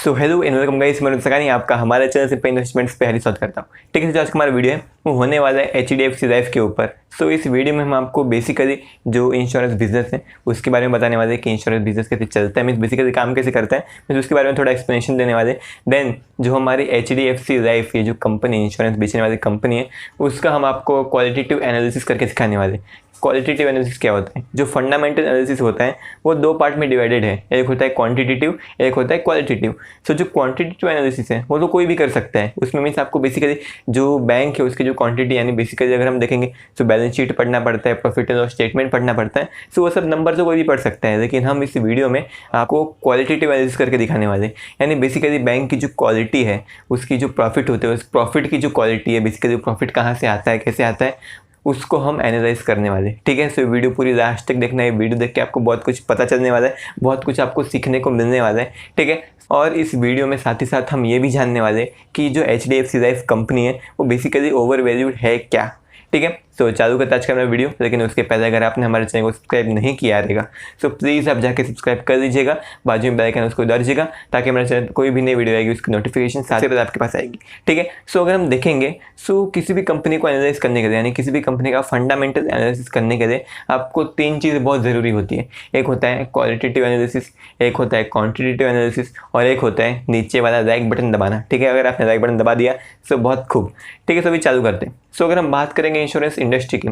So hello and welcome guys, मैं सकानी आपका हमारे चैनल से पे इन्वेस्टमेंट्स पे हरी स्वागत करता हूँ। ठीक है, जो आज का हमारा वीडियो है वो होने वाला है HDFC लाइफ के ऊपर। सो इस वीडियो में हम आपको बेसिकली जो इंश्योरेंस बिजनेस है उसके बारे में बताने वाले हैं कि इंश्योरेंस बिजनेस कैसे चलता है, मीन्स बेसिकली काम कैसे करता है, मीन्स उसके बारे में थोड़ा एक्सप्लेनेशन देने वाले। देन जो हमारी HDFC लाइफ ये जो कंपनी इंश्योरेंस बेचने वाली कंपनी है उसका हम आपको क्वालिटेटिव एनालिसिस करके सिखाने वाले। क्वालिटेटिव एनालिसिस क्या होता है? जो फंडामेंटल एनालिसिस होता है वो दो पार्ट में डिवाइडेड है, एक होता है क्वांटिटेटिव, एक होता है क्वालिटेटिव। सो जो क्वांटिटेटिव एनालिसिस है वो तो कोई भी कर सकता है। उसमें मीन्स आपको बेसिकली जो बैंक है उसकी जो क्वांटिटी, यानी बेसिकली अगर हम देखेंगे तो बैलेंस शीट पढ़ना पड़ता है, प्रॉफिट एंड लॉस स्टेटमेंट पढ़ना पड़ता है। सो वो सब नंबर तो कोई भी पढ़ सकता है, लेकिन हम इस वीडियो में आपको क्वालिटेटिव एनालिसिस करके दिखाने वाले। यानी बेसिकली बैंक की जो क्वालिटी है, उसकी जो प्रॉफिट होते हैं, उस प्रॉफिट की जो क्वालिटी है, बेसिकली प्रॉफिट कहाँ से आता है, कैसे आता है, उसको हम एनालाइज करने वाले। ठीक है, सो वीडियो पूरी लास्ट तक देखना है। वीडियो देख के आपको बहुत कुछ पता चलने वाला है, बहुत कुछ आपको सीखने को मिलने वाला है। ठीक है, और इस वीडियो में साथ ही साथ हम ये भी जानने वाले कि जो HDFC लाइफ कंपनी है वो बेसिकली ओवर वैल्यूड है क्या। ठीक है, तो चालू करते आज का मेरा वीडियो। लेकिन उसके पहले अगर आपने हमारे चैनल को सब्सक्राइब नहीं किया रहेगा तो प्लीज़ आप जाके सब्सक्राइब कर लीजिएगा, बाजू में बेल आइकन उसको दबा दीजिएगा ताकि हमारे चैनल कोई भी नई वीडियो आएगी उसकी नोटिफिकेशन साथ ही आपके पास आएगी। ठीक है, सो अगर हम देखेंगे किसी भी कंपनी को एनालाइज करने के लिए, यानी किसी भी कंपनी का फंडामेंटल एनालिसिस करने के लिए आपको तीन चीज़ बहुत ज़रूरी होती है। एक होता है क्वालिटेटिव एनालिसिस, एक होता है क्वांटिटेटिव एनालिसिस, और एक होता है नीचे वाला लाइक बटन दबाना। ठीक है, अगर आपने लाइक बटन दबा दिया तो बहुत खूब। ठीक है, तो अभी चालू करते हैं। अगर हम बात करेंगे इंश्योरेंस इंडस्ट्री की,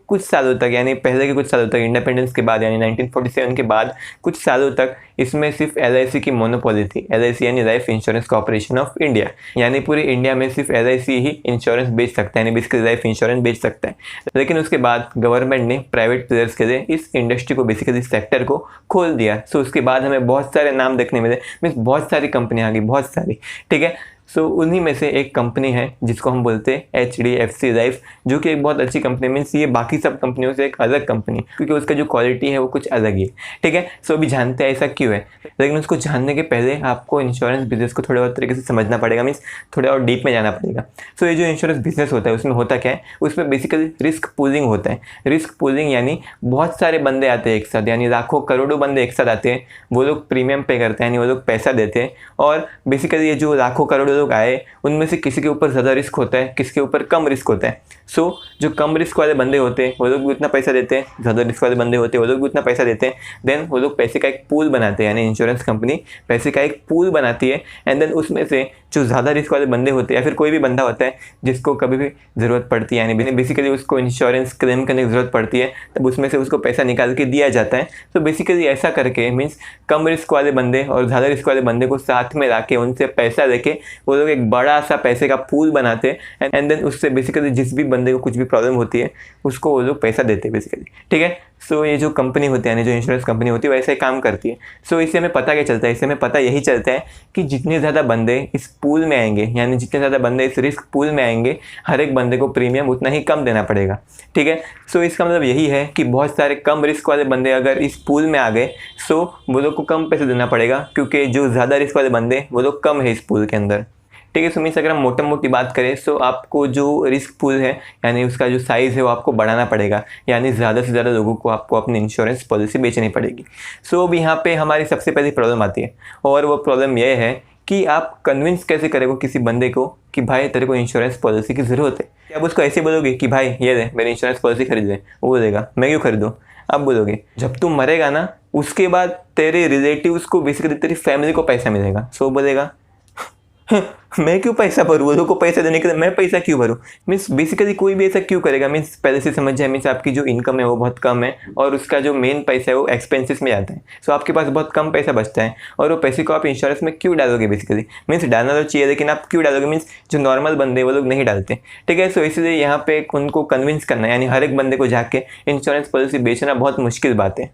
कुछ सालों तक, यानी पहले के कुछ सालों तक, इंडिपेंडेंस के बाद यानी 1947 के बाद कुछ सालों तक इसमें सिर्फ LIC की मोनोपोली थी। LIC यानी life insurance corporation of India, यानी पूरे इंडिया में सिर्फ LIC ही इंश्योरेंस बेच सकता है, यानी बेसिकली लाइफ इंश्योरेंस बेच सकता है। लेकिन उसके बाद गवर्नमेंट ने प्राइवेट प्लेयर्स के लिए इस इंडस्ट्री को, बेसिकली सेक्टर को खोल दिया। उसके बाद हमें बहुत सारे नाम देखने मिले, मीन्स बहुत सारी कंपनियाँ आ गई, बहुत सारी। ठीक है, उन्हीं में से एक कंपनी है जिसको हम बोलते हैं HDFC लाइफ, जो कि एक बहुत अच्छी कंपनी, मीन्स ये बाकी सब कंपनियों से एक अलग कंपनी, क्योंकि उसका जो क्वालिटी है वो कुछ अलग ही है। ठीक है, अभी जानते हैं ऐसा क्यों है। लेकिन उसको जानने के पहले आपको इंश्योरेंस बिजनेस को थोड़े और तरीके से समझना पड़ेगा, मीन्स थोड़ा और डीप में जाना पड़ेगा। ये जो इंश्योरेंस बिजनेस होता है उसमें होता क्या है, उसमें बेसिकली रिस्क पूलिंग होता है। रिस्क पूलिंग यानी बहुत सारे बंदे आते हैं एक साथ, यानी लाखों करोड़ों बंदे एक साथ आते हैं, वो लोग प्रीमियम पे करते हैं, यानी वो लोग पैसा देते हैं। और बेसिकली ये जो लाखों करोड़ों लोग आए उनमें से किसी के ऊपर ज़्यादा रिस्क होता है, किसके ऊपर कम रिस्क होता है। जो कम रिस्क वाले बंदे होते हैं वो लोग भी उतना पैसा देते हैं, ज़्यादा रिस्क वाले बंदे होते हैं वो लोग भी उतना पैसा देते हैं। देन वो लोग पैसे का एक पूल बनाते हैं, यानी इंश्योरेंस कंपनी पैसे का एक पूल बनाती है। एंड देन उसमें से जो ज़्यादा रिस्क वाले बंदे होते हैं, या फिर कोई भी बंदा होता है जिसको कभी भी ज़रूरत पड़ती है, यानी बेसिकली उसको इंश्योरेंस क्लेम करने की ज़रूरत पड़ती है, तब उसमें से उसको पैसा निकाल के दिया जाता है। बेसिकली ऐसा करके मीन्स कम रिस्क वाले बंदे और ज़्यादा रिस्क वाले बंदे को साथ में ला के उनसे पैसा लेके वो लोग एक बड़ा सा पैसे का पूल बनाते हैं। एंड देन उससे बेसिकली जिस भी बंदे को कुछ भी प्रॉब्लम होती है उसको वो लोग पैसा देते हैं बेसिकली। ठीक है, ये जो कंपनी होती है, यानी जो इंश्योरेंस कंपनी होती है, वैसे ही काम करती है। इससे हमें पता क्या चलता है, इससे हमें पता यही चलता है कि जितने ज़्यादा बंदे इस पूल में आएंगे, यानी जितने ज़्यादा बंदे इस रिस्क पूल में आएंगे, हर एक बंदे को प्रीमियम उतना ही कम देना पड़ेगा। ठीक है, इसका मतलब यही है कि बहुत सारे कम रिस्क वाले बंदे अगर इस पूल में आ गए वो लोग को कम पैसे देना पड़ेगा, क्योंकि जो ज़्यादा रिस्क वाले बंदे वो लोग कम है इस पूल के अंदर। ठीक है, मीन्स अगर हम मोटा मोटी बात करें आपको जो रिस्क पूल है, यानी उसका जो साइज़ है वो आपको बढ़ाना पड़ेगा, यानी ज़्यादा से ज़्यादा लोगों को आपको अपनी इंश्योरेंस पॉलिसी बेचनी पड़ेगी। अब यहाँ पे हमारी सबसे पहली प्रॉब्लम आती है, और वो प्रॉब्लम ये है कि आप कन्विंस कैसे करेंगे किसी बंदे को कि भाई तेरे को इंश्योरेंस पॉलिसी की ज़रूरत है। अब उसको ऐसे बोलोगे कि भाई ये दे मेरी इंश्योरेंस पॉलिसी खरीद ले, वो बोलेगा मैं क्यों खरीदूँ। अब बोलोगे जब तुम मरेगा ना उसके बाद तेरे रिलेटिव्स को, बेसिकली तेरी फैमिली को पैसा मिलेगा। बोलेगा मैं क्यों पैसा भरूँ, वो लोग को पैसा देने के लिए मैं पैसा क्यों भरूँ। मीन्स बेसिकली कोई भी ऐसा क्यों करेगा। मीन्स पहले से समझ जाए, मीन्स आपकी जो इनकम है वो बहुत कम है और उसका जो मेन पैसा है वो एक्सपेंसेस में जाता है। आपके पास बहुत कम पैसा बचता है और वो पैसे को आप इंश्योरेंस में क्यों डालोगे। बेसिकली मीन्स डालना तो चाहिए, लेकिन आप क्यों डालोगे, मीन्स जो नॉर्मल बंदे वो लोग नहीं डालते। ठीक है, इसलिए यहाँ पे उनको कन्विंस करना, यानी हर एक बंदे को जाके इंश्योरेंस पॉलिसी बेचना बहुत मुश्किल बात है।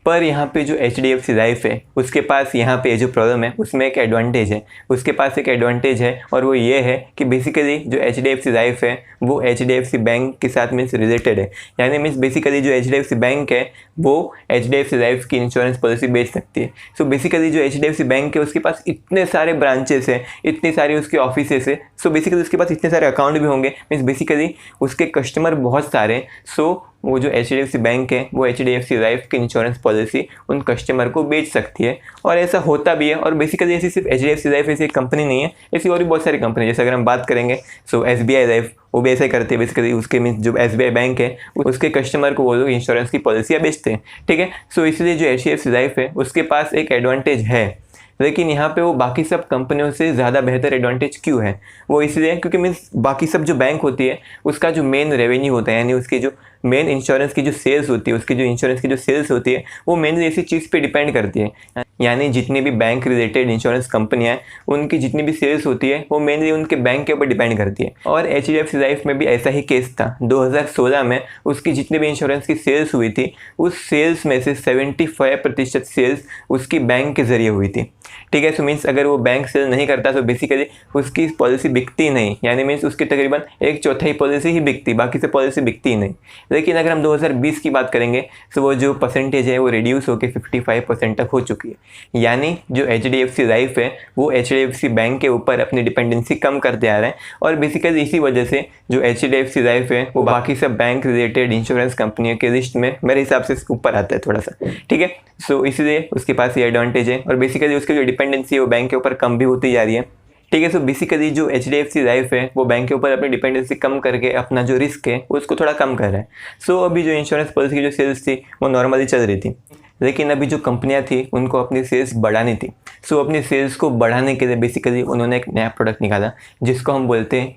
पर यहाँ पे जो HDFC लाइफ है उसके पास यहाँ पे जो प्रॉब्लम है उसमें एक एडवांटेज है, उसके पास एक एडवांटेज है, और वो ये है कि बेसिकली जो HDFC लाइफ है वो HDFC बैंक के साथ मीन्स रिलेटेड है। यानी मीन्स बेसिकली जो HDFC बैंक है वो HDFC लाइफ की इंश्योरेंस पॉलिसी बेच सकती है। बेसिकली जो HDFC बैंक है उसके पास इतने सारे ब्रांचेस है, इतनी सारी उसके ऑफिसेस है। बेसिकली उसके पास इतने सारे अकाउंट भी होंगे, मीन्स बेसिकली उसके कस्टमर बहुत सारे। वो जो HDFC बैंक है वो HDFC लाइफ की इंश्योरेंस पॉलिसी उन कस्टमर को बेच सकती है, और ऐसा होता भी है। और बेसिकली ऐसी सिर्फ HDFC लाइफ ऐसी एक कंपनी नहीं है, ऐसी और भी बहुत सारी कंपनी, जैसे अगर हम बात करेंगे सो SBI लाइफ वो भी ऐसे करती है। बेसिकली उसके मीन्स जो SBI बैंक है उसके कस्टमर को वो लोग इंश्योरेंस की पॉलिसियाँ बेचते हैं, ठीक है। सो इसलिए जो HDFC लाइफ है उसके पास एक एडवांटेज है, लेकिन यहाँ पे वो बाकी सब कंपनियों से ज़्यादा बेहतर एडवांटेज क्यों है? वो इसलिए क्योंकि मीन्स बाकी सब जो बैंक होती है उसका जो मेन रेवेन्यू होता है, यानी उसकी जो मेन इंश्योरेंस की जो सेल्स होती है, उसकी जो इंश्योरेंस की जो सेल्स होती है वो मेनली इसी चीज़ पे डिपेंड करती है। यानी जितनी भी बैंक रिलेटेड इंश्योरेंस कंपनियाँ हैं उनकी जितनी भी सेल्स होती है वो मेनली उनके बैंक के ऊपर डिपेंड करती है। और HDFC लाइफ में भी ऐसा ही केस था। 2016 में उसकी जितनी भी इंश्योरेंस की सेल्स हुई थी उस सेल्स में से 75% सेल्स उसकी बैंक के ज़रिए हुई थी, ठीक है। सो मीन्स अगर वो बैंक सेल नहीं करता तो बेसिकली उसकी पॉलिसी बिकती नहीं, यानी मीन्स उसकी तकरीबन 1/4 पॉलिसी ही बिकती, बाकी से पॉलिसी बिकती ही नहीं। लेकिन अगर हम 2020 की बात करेंगे तो वो जो परसेंटेज है वो रिड्यूस होकर 55% तक हो चुकी है। यानी जो HDFC लाइफ है वो HDFC बैंक के ऊपर अपनी डिपेंडेंसी कम करते आ रहे हैं, और बेसिकली इसी वजह से जो HDFC लाइफ है वो बाकी सब बैंक रिलेटेड इंश्योरेंस कंपनियों के लिस्ट में मेरे हिसाब से ऊपर आता है थोड़ा सा, ठीक है। सो इसलिए उसके पास ये एडवांटेज है, और बेसिकली उसकी जो डिपेंडेंसी है वो बैंक के ऊपर कम भी होती जा रही है, ठीक है। सो बेसिकली जो HDFC लाइफ है वो बैंक के ऊपर अपनी डिपेंडेंसी कम करके अपना जो रिस्क है उसको थोड़ा कम कर रहा है। सो अभी जो इंश्योरेंस पॉलिसी की जो सेल्स थी वो नॉर्मली चल रही थी, लेकिन अभी जो कंपनियां थी उनको अपनी सेल्स बढ़ानी थी। सो अपनी सेल्स को बढ़ाने के लिए बेसिकली उन्होंने एक नया प्रोडक्ट निकाला जिसको हम बोलते हैं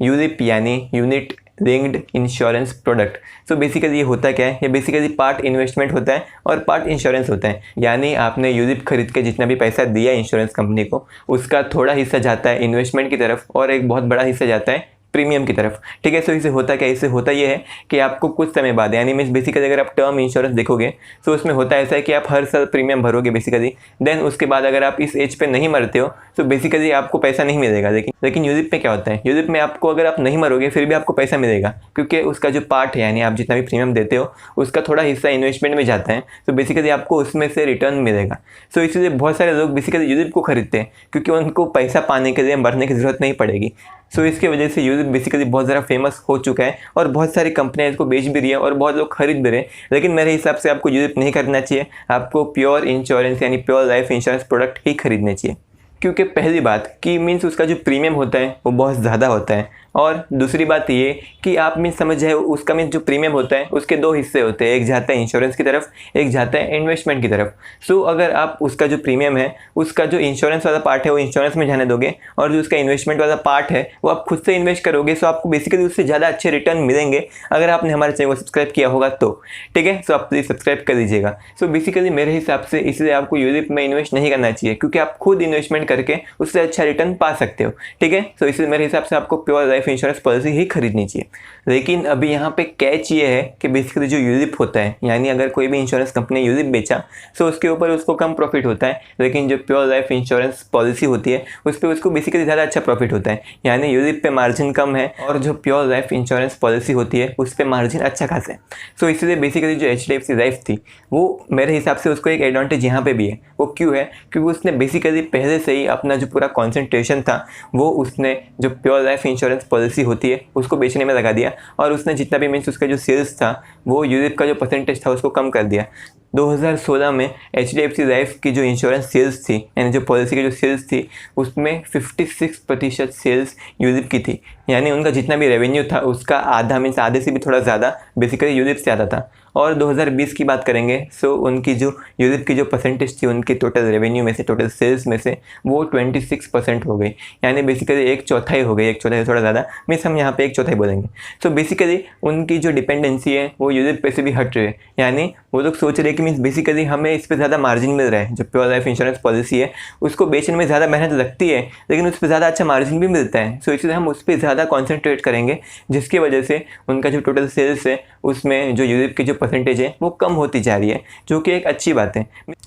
यूलिप यानी unit linked insurance product. So basically ये होता क्या है? ये बेसिकली पार्ट इन्वेस्टमेंट होता है और पार्ट इंश्योरेंस होता है। यानी आपने यूलिप खरीद के जितना भी पैसा दिया इंश्योरेंस कंपनी को उसका थोड़ा हिस्सा जाता है इन्वेस्टमेंट की तरफ और एक बहुत बड़ा हिस्सा जाता है प्रीमियम की तरफ, ठीक है। सो इससे होता क्या? इससे होता ये है कि आपको कुछ समय बाद, यानी मीन्स बेसिकली अगर आप टर्म इंश्योरेंस देखोगे तो उसमें होता ऐसा है कि आप हर साल प्रीमियम भरोगे बेसिकली, देन उसके बाद अगर आप इस एज पे नहीं मरते हो तो बेसिकली आपको पैसा नहीं मिलेगा। लेकिन यूलिप में क्या होता है? यूलिप में आपको अगर आप नहीं मरोगे फिर भी आपको पैसा मिलेगा, क्योंकि उसका जो पार्ट है यानी आप जितना भी प्रीमियम देते हो उसका थोड़ा हिस्सा इन्वेस्टमेंट में जाता है, तो बेसिकली आपको उसमें से रिटर्न मिलेगा। सो इसलिए बहुत सारे लोग बेसिकली यूलिप को खरीदते हैं क्योंकि उनको पैसा पाने के लिए मरने की ज़रूरत नहीं पड़ेगी। सो इसकी वजह से यूलिप बेसिकली बहुत ज़्यादा फेमस हो चुका है और बहुत सारी कंपनियां इसको बेच भी रही है और बहुत लोग खरीद भी रहे हैं। लेकिन मेरे हिसाब से आपको यूलिप नहीं खरीदना चाहिए, आपको प्योर इंश्योरेंस यानी प्योर लाइफ इंश्योरेंस प्रोडक्ट ही खरीदने चाहिए। क्योंकि पहली बात कि मीन्स उसका जो प्रीमियम होता है वो बहुत ज़्यादा होता है, और दूसरी बात ये कि आप मीन्स समझ जाए उसका मीन्स जो प्रीमियम होता है उसके दो हिस्से होते हैं, एक जाता है इंश्योरेंस की तरफ, एक जाता है इन्वेस्टमेंट की तरफ। सो अगर आप उसका जो प्रीमियम है उसका जो इंश्योरेंस वाला पार्ट है वो इंश्योरेंस में जाने दोगे और जो उसका इन्वेस्टमेंट वाला पार्ट है वो आप खुद से इन्वेस्ट करोगे, सो आपको बेसिकली उससे ज़्यादा अच्छे रिटर्न मिलेंगे अगर आपने हमारे चैनल को सब्सक्राइब किया होगा तो, ठीक है। सो आप प्लीज़ सब्सक्राइब कर दीजिएगा। सो बेसिकली मेरे हिसाब से इसलिए आपको यूलिप में इन्वेस्ट नहीं करना चाहिए क्योंकि आप खुद इन्वेस्टमेंट करके उससे अच्छा रिटर्न पा सकते हो, ठीक है। सो इसलिए मेरे हिसाब से आपको प्योर लाइफ इंश्योरेंस पॉलिसी ही खरीदनी चाहिए। लेकिन अभी यहाँ पे कैच ये है कि बेसिकली जो यूलिप होता है, यानी अगर कोई भी इंश्योरेंस कंपनी यूलिप बेचा तो उसके ऊपर उसको कम प्रॉफिट होता है, लेकिन जो प्योर लाइफ इंश्योरेंस पॉलिसी होती है उस पर उसको बेसिकली ज़्यादा अच्छा प्रॉफिट होता है। यानी यूलिप पे मार्जिन कम है और जो प्योर लाइफ इंश्योरेंस पॉलिसी होती है उस पर मार्जिन अच्छा खासा है। सो इसलिए बेसिकली जो HDFC लाइफ थी वो मेरे हिसाब से उसको एक एडवांटेज यहाँ पे भी है। वो क्यों है? क्योंकि उसने बेसिकली पहले से ही अपना जो पूरा कॉन्सेंट्रेशन था वो उसने जो प्योर लाइफ इंश्योरेंस पॉलिसी होती है उसको बेचने में लगा दिया, और उसने जितना भी मीन्स उसका जो सेल्स था वो यूलिप का जो परसेंटेज था उसको कम कर दिया। 2016 में HDFC लाइफ की जो इंश्योरेंस सेल्स थी यानी जो पॉलिसी की जो सेल्स थी उसमें 56% सेल्स यूलिप की थी, यानी उनका जितना भी रेवेन्यू था उसका आधा मीन्स आधे से भी थोड़ा ज़्यादा बेसिकली यूलिप से आता था। और 2020 की बात करेंगे सो उनकी जो यूलिप की जो परसेंटेज थी उनकी टोटल रेवेन्यू में से, टोटल सेल्स में से वो 26% हो गई, यानी बेसिकली 1/4 हो गई, 1/4 थोड़ा ज़्यादा मीन्स हम यहाँ पे 1/4 बोलेंगे। सो बेसिकली उनकी जो डिपेंडेंसी है वो यूलिप पे से भी हट रही है, यानी वो लोग सोच रहे हैं कि मीन्स बेसिकली हमें इस पर ज़्यादा मार्जिन मिल रहा है। जो प्योर लाइफ इंश्योरेंस पॉलिसी है उसको बेचने में ज़्यादा मेहनत लगती है लेकिन उस पर ज़्यादा अच्छा मार्जिन भी मिलता है। सो इसलिए हम उस पर ज़्यादा कॉन्सेंट्रेट करेंगे, जिसकी वजह से उनका जो टोटल सेल्स है उसमें जो यूलिप की जो परसेंटेज है वो कम होती जा रही है, जो कि एक अच्छी बात है।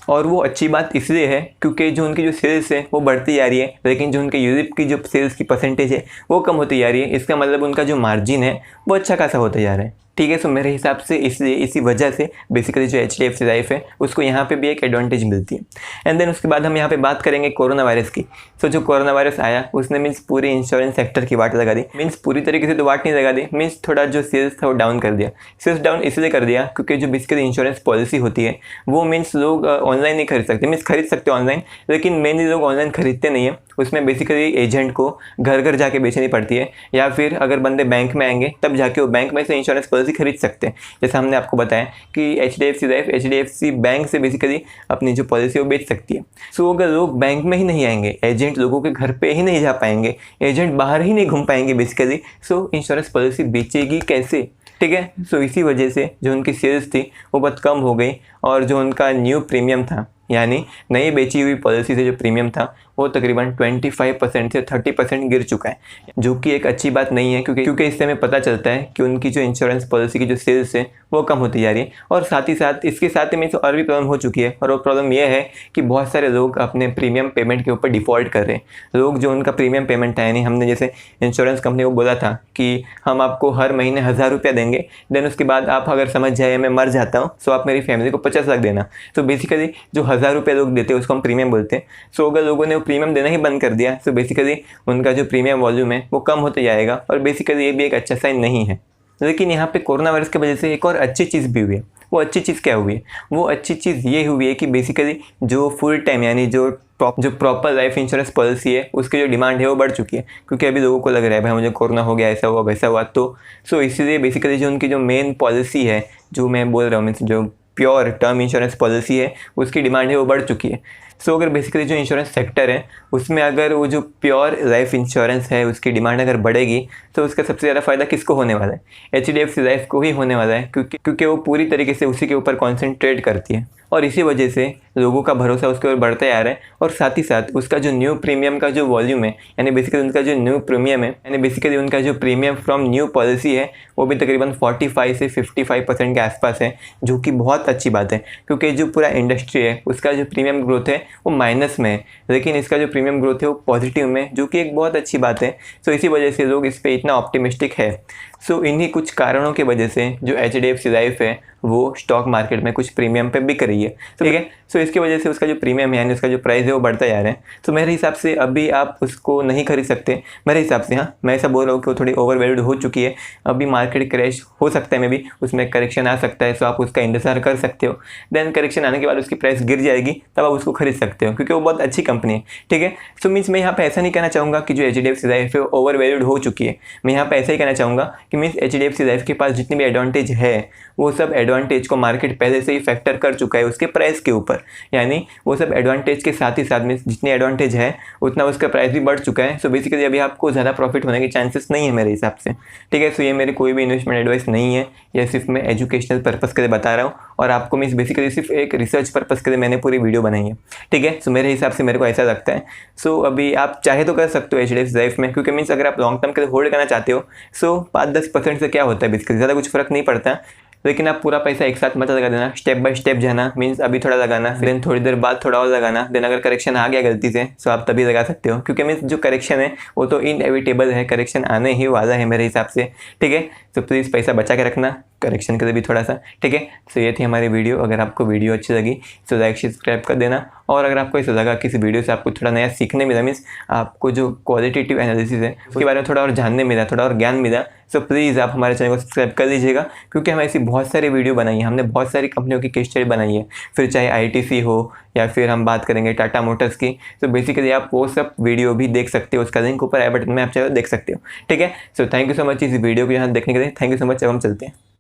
और वो अच्छी बात इसलिए है क्योंकि जो उनकी जो सेल्स है वो बढ़ती जा रही है, लेकिन जो उनके यूलिप की जो सेल्स की परसेंटेज है वो कम होती जा रही है। इसका मतलब उनका जो मार्जिन है वो अच्छा खासा होता जा रहा है। ठीक है। सो मेरे हिसाब से इसलिए इसी वजह से बेसिकली जो HDFC लाइफ है उसको यहाँ पे भी एक एडवांटेज मिलती है। एंड देन उसके बाद हम यहाँ पे बात करेंगे कोरोना वायरस की। सो जो कोरोना वायरस आया उसने मीन्स पूरी इंश्योरेंस सेक्टर की वाट लगा दी। मीन्स पूरी तरीके से तो वाट नहीं लगा दी, मीन्स थोड़ा जो सेल्स था वो डाउन कर दिया। सेल्स डाउन इसलिए कर दिया क्योंकि जो बेसिकली इंश्योरेंस पॉलिसी होती है वो मीन्स लोग ऑनलाइन नहीं खरीद सकते। मीन्स खरीद सकते ऑनलाइन, लेकिन मेनली लोग ऑनलाइन खरीदते नहीं है। उसमें बेसिकली एजेंट को घर घर जाके बेचनी पड़ती है, या फिर अगर बंदे बैंक में आएंगे तब जाके वो बैंक में से इंश्योरेंस पॉलिसी खरीद सकते हैं। जैसे हमने आपको बताया कि HDFC लाइफ HDFC बैंक से बेसिकली अपनी जो पॉलिसी वो बेच सकती है। सो अगर लोग बैंक में ही नहीं आएंगे, एजेंट लोगों के घर पे ही नहीं जा पाएंगे, एजेंट बाहर ही नहीं घूम पाएंगे बेसिकली, सो इंश्योरेंस पॉलिसी बेचेगी कैसे? ठीक है। सो इसी वजह से जो उनकी सेल्स थी वो बहुत कम हो गई, और जो उनका न्यू प्रीमियम था यानी नई बेची हुई पॉलिसी से जो प्रीमियम था वो तकरीबन 25% से 30% गिर चुका है, जो कि एक अच्छी बात नहीं है। क्योंकि इससे हमें पता चलता है कि उनकी जो इंश्योरेंस पॉलिसी की जो सेल्स है वो कम होती जा रही है। और साथ ही साथ इसके साथ में और भी प्रॉब्लम हो चुकी है, और वो प्रॉब्लम ये है कि बहुत सारे लोग अपने प्रीमियम पेमेंट के ऊपर डिफ़ॉल्ट कर रहे हैं। लोग जो उनका प्रीमियम पेमेंट है, यानी हमने जैसे इंश्योरेंस कंपनी को बोला था कि हम आपको हर महीने 1000 रुपया देंगे, देन उसके बाद आप अगर समझ जाए मैं मर जाता हूँ सो आप मेरी फैमिली को 50 लाख देना। तो बेसिकली जो 1000 रुपये लोग देते हैं उसको हम प्रीमियम बोलते हैं। सो अगर लोगों ने प्रीमियम देना ही बंद कर दिया तो बेसिकली उनका जो प्रीमियम वॉल्यूम है वो कम होते जाएगा, और बेसिकली ये भी एक अच्छा साइन नहीं है। लेकिन यहाँ पे कोरोना वायरस की वजह से एक और अच्छी चीज़ भी हुई है। वो अच्छी चीज़ क्या हुई है? वो अच्छी चीज़ ये हुई है कि बेसिकली जो फुल टाइम यानी जो प्रॉपर लाइफ इंश्योरेंस पॉलिसी है उसकी जो डिमांड है वो बढ़ चुकी है। क्योंकि अभी लोगों को लग रहा है भाई मुझे कोरोना हो गया, ऐसा हुआ वैसा हुआ, तो सो इसीलिए बेसिकली जो उनकी जो मेन पॉलिसी है, जो मैं बोल रहा हूँ मीन्स जो प्योर टर्म इंश्योरेंस पॉलिसी है उसकी डिमांड है वो बढ़ चुकी है। सो अगर बेसिकली जो इंश्योरेंस सेक्टर है उसमें अगर वो जो प्योर लाइफ इंश्योरेंस है उसकी डिमांड अगर बढ़ेगी तो उसका सबसे ज़्यादा फ़ायदा किसको होने वाला है? HDFC लाइफ को ही होने वाला है, क्योंकि वो पूरी तरीके से उसी के ऊपर कॉन्सेंट्रेट करती है, और इसी वजह से लोगों का भरोसा उसके ऊपर बढ़ता जा रहा है। और साथ ही साथ उसका जो न्यू प्रीमियम का जो वॉल्यूम है, यानी बेसिकली उनका जो न्यू प्रीमियम है, यानी बेसिकली उनका जो प्रीमियम फ्रॉम न्यू पॉलिसी है वो भी तकरीबन 45 से 55% के आसपास है, जो कि बहुत अच्छी बात है। क्योंकि जो पूरा इंडस्ट्री है उसका जो प्रीमियम ग्रोथ है वो माइनस में है, लेकिन इसका जो प्रीमियम ग्रोथ है वो पॉजिटिव में, जो कि एक बहुत अच्छी बात है। सो इसी वजह से लोग इस पर इतना ऑप्टिमिस्टिक है। सो इन्हीं कुछ कारणों की वजह से जो HDFC लाइफ है वो स्टॉक मार्केट में कुछ प्रीमियम पे बिक रही है, ठीक है। सो इसकी वजह से उसका जो प्रीमियम है यानी उसका जो प्राइस है वो बढ़ता जा रहा है। तो मेरे हिसाब से अभी आप उसको नहीं खरीद सकते मेरे हिसाब से। हाँ, मैं ऐसा बोल रहा हूँ कि वो थोड़ी ओवर वैल्यूड हो चुकी है। अभी मार्केट क्रैश हो सकता है, मे भी उसमें करेक्शन आ सकता है, सो आप उसका इंतजार कर सकते हो। देन करेक्शन आने के बाद उसकी प्राइस गिर जाएगी, तब आप उसको खरीद सकते हो, क्योंकि वो बहुत अच्छी कंपनी है, ठीक है। सो मीन्स मैं यहाँ पे ऐसा नहीं कहना चाहूँगा कि जो HDFC लाइफ है ओवर वैल्यूड हो चुकी है। मैं यहाँ पे ऐसा ही कहना चाहूँगा कि मीन्स HDFC लाइफ के पास जितनी भी एडवांटेज है वो सब एडवांटेज को मार्केट पहले से ही फैक्टर कर चुका है उसके प्राइस के ऊपर, यानी वो सब एडवांटेज के साथ ही साथ में जितनी एडवांटेज है उतना उसका प्राइस भी बढ़ चुका है। सो बेसिकली अभी आपको ज़्यादा प्रॉफिट होने के चांसेस नहीं है मेरे हिसाब से, ठीक है। सो ये मेरी कोई भी इन्वेस्टमेंट एडवाइस नहीं है, यह सिर्फ मैं एजुकेशनल पर्पज़ के लिए बता रहा हूँ, और आपको मीन्स बेसिकली सिर्फ एक रिसर्च पर्पज़ के लिए मैंने पूरी वीडियो बनाई है, ठीक है। सो मेरे हिसाब से मेरे को ऐसा लगता है। सो अभी आप चाहे तो कर सकते हो HDFC लाइफ में, क्योंकि मीन्स अगर आप लॉन्ग टर्म के लिए होल्ड करना चाहते हो सो 5-10% से क्या होता है, बेसिकली ज़्यादा कुछ फ़र्क नहीं पड़ता। लेकिन आप पूरा पैसा एक साथ मत लगा देना, स्टेप बाय स्टेप जाना। मीन्स अभी थोड़ा लगाना, फिर थोड़ी देर बाद थोड़ा और लगाना, देन अगर करेक्शन आ गया गलती से सो आप तभी लगा सकते हो, क्योंकि मीन्स जो करेक्शन है वो तो इनएविटेबल है, करेक्शन आने ही वाला है मेरे हिसाब से, ठीक है। तो प्लीज़ पैसा बचा के रखना करेक्शन के लिए भी थोड़ा सा, ठीक है। तो ये थी हमारी वीडियो। अगर आपको वीडियो अच्छी लगी तो लाइक सब्सक्राइब कर देना, और अगर आपको ऐसा लगा कि इस वीडियो से आपको थोड़ा नया सीखने मिला, मीन्स आपको जो क्वालिटेटिव एनालिसिस है उसके बारे में थोड़ा और जानने मिला, थोड़ा और ज्ञान मिला, सो प्लीज़ आप हमारे चैनल को सब्सक्राइब कर लीजिएगा, क्योंकि हम ऐसी बहुत सारी वीडियो बनाई है, हमने बहुत सारी कंपनियों की केस स्टडी बनाई है, फिर चाहे ITC हो या फिर हम बात करेंगे टाटा मोटर्स की। तो बेसिकली आप वो सब वीडियो भी देख सकते हो, उसका लिंक ऊपर आई बटन में आप चाहे देख सकते हो, ठीक है। So thank you so much इस वीडियो को यहाँ देखने के लिए, थैंक यू सो मच। अब हम चलते हैं।